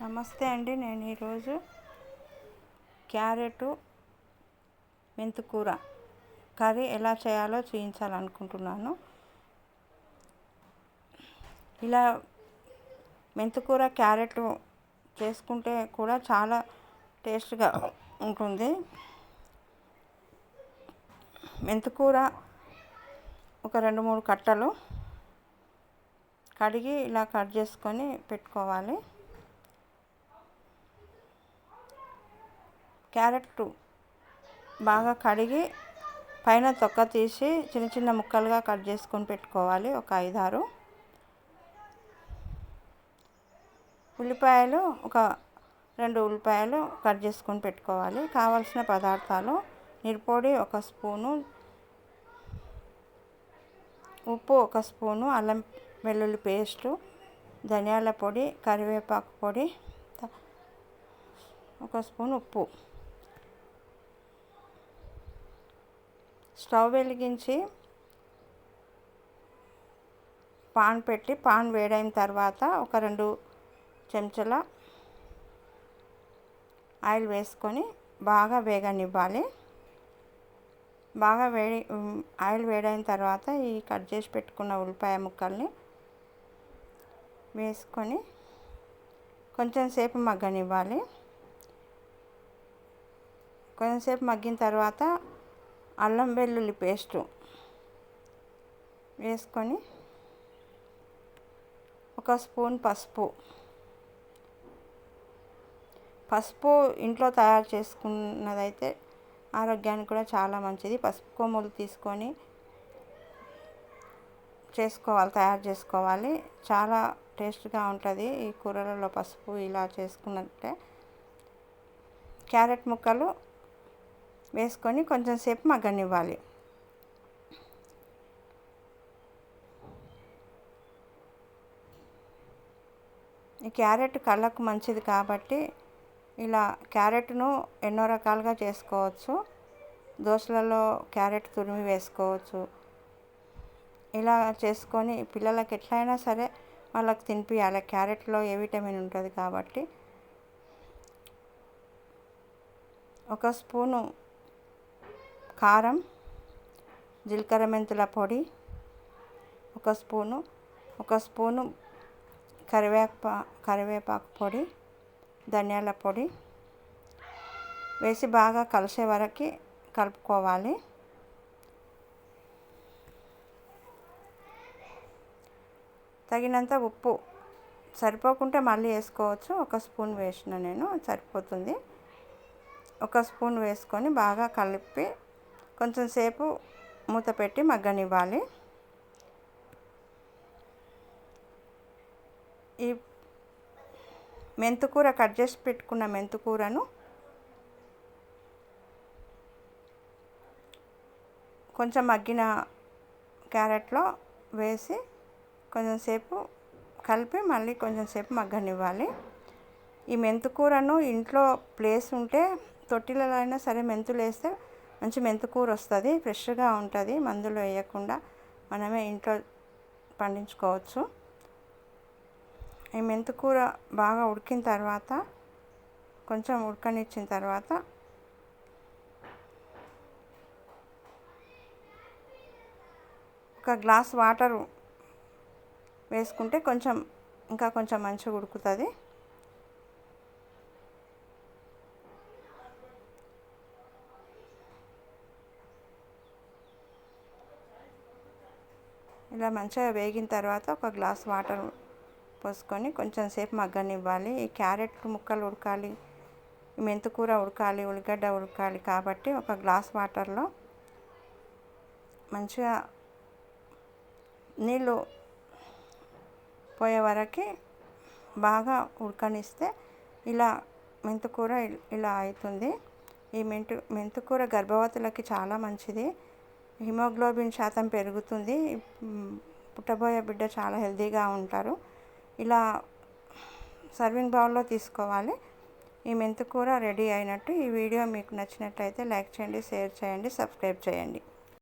నమస్తే అండి. నేను ఈరోజు క్యారెట్ మెంతికూర కర్రీ ఎలా చేయాలో చూపించాలనుకుంటున్నాను. ఇలా మెంతికూర క్యారెట్ చేసుకుంటే కూడా చాలా టేస్ట్గా ఉంటుంది. మెంతికూర ఒక 2-3 కట్టలు కడిగి ఇలా కట్ చేసుకొని పెట్టుకోవాలి. క్యారెట్ బాగా కడిగి పైన తొక్క తీసి చిన్న చిన్న ముక్కలుగా కట్ చేసుకొని పెట్టుకోవాలి. ఒక 5-6 ఉల్లిపాయలు, ఒక 2 ఉల్లిపాయలు కట్ చేసుకొని పెట్టుకోవాలి. కావాల్సిన పదార్థాలు: మిరప్పొడి 1 స్పూను, ఉప్పు 1 స్పూను, అల్లం వెల్లుల్లి పేస్టు, ధనియాల పొడి, కరివేపాకు పొడి 1 స్పూన్, ఉప్పు. స్టవ్ వెలిగించి పాన్ పెట్టి పాన్ వేడైన తర్వాత ఒక 2 చెంచాల ఆయిల్ వేసుకొని బాగా వేగనివ్వాలి. బాగా ఆయిల్ వేడైన తర్వాత ఈ కట్ చేసి పెట్టుకున్న ఉల్లిపాయ ముక్కల్ని వేసుకొని కొంచెం సేపు మగ్గనివ్వాలి. కొంచెంసేపు మగ్గిన తర్వాత అల్లం వెల్లుల్లి పేస్టు వేసుకొని 1 స్పూన్ పసుపు ఇంట్లో తయారు చేసుకున్నదైతే ఆరోగ్యానికి కూడా చాలా మంచిది. పసుపు కొమ్ములు తీసుకొని తయారు చేసుకోవాలి. చాలా టేస్ట్గా ఉంటుంది ఈ కూరలలో పసుపు ఇలా చేసుకున్నట్టే. క్యారెట్ ముక్కలు వేసుకొని కొంచెం సేపు మగ్గనివ్వాలి. ఈ క్యారెట్ కళ్ళకు మంచిది కాబట్టి ఇలా క్యారెట్ను ఎన్నో రకాలుగా చేసుకోవచ్చు. దోశలలో క్యారెట్ తురిమి వేసుకోవచ్చు. ఇలా చేసుకొని పిల్లలకి ఎట్లయినా సరే వాళ్ళకి తినిపించాలి. క్యారెట్లో ఏ విటమిన్ ఉంటుంది కాబట్టి. 1 స్పూను కారం, జీలకర్ర మెంతుల పొడి 1 స్పూను, 1 స్పూను కరివేపాకు పొడి, ధనియాల పొడి వేసి బాగా కలిసే వరకు కలుపుకోవాలి. తగినంత ఉప్పు, సరిపోకుంటే మళ్ళీ వేసుకోవచ్చు. 1 స్పూన్ వేసిన నేను, సరిపోతుంది. 1 స్పూన్ వేసుకొని బాగా కలిపి కొంచెం సేపు మూత పెట్టి మగ్గనివ్వాలి. ఈ మెంతికూర కట్ చేసి పెట్టుకున్న మెంతికూరను కొంచెం మగ్గిన క్యారెట్లో వేసి కొంచెం సేపు కలిపి మళ్ళీ కొంచెం సేపు మగ్గనివ్వాలి. ఈ మెంతికూరను ఇంట్లో ప్లేస్ ఉంటే తొట్టిలలో అయినా సరే మెంతులు వేస్తే మంచి మెంతికూర వస్తుంది. ఫ్రెష్గా ఉంటుంది. మందులు వేయకుండా మనమే ఇంట్లో పండించుకోవచ్చు. ఈ మెంతికూర బాగా ఉడికిన తర్వాత కొంచెం ఉడకనిచ్చిన తర్వాత ఒక గ్లాస్ వాటర్ వేసుకుంటే ఇంకా కొంచెం మంచిగా ఉడుకుతుంది. ఇలా మంచిగా వేగిన తర్వాత ఒక గ్లాస్ వాటర్ పోసుకొని కొంచెం సేపు మగ్గనివ్వాలి. ఈ క్యారెట్ ముక్కలు ఉడకాలి, ఈ మెంతికూర ఉడకాలి, ఉల్లిగడ్డ ఉడకాలి కాబట్టి ఒక గ్లాస్ వాటర్లో మంచిగా నీళ్ళు పోయే వరకు బాగా ఉడకనిస్తే ఇలా మెంతికూర ఇలా అవుతుంది. ఈ మెంతికూర గర్భవతులకి చాలా మంచిది. హిమోగ్లోబిన్ శాతం పెరుగుతుంది. పుట్టబోయే బిడ్డ చాలా హెల్తీగా ఉంటారు. ఇలా సర్వింగ్ బౌల్లో తీసుకోవాలి. ఈ మెంతికూర రెడీ అయినట్టు. ఈ వీడియో మీకు నచ్చినట్లయితే లైక్ చేయండి, షేర్ చేయండి, సబ్స్క్రైబ్ చేయండి.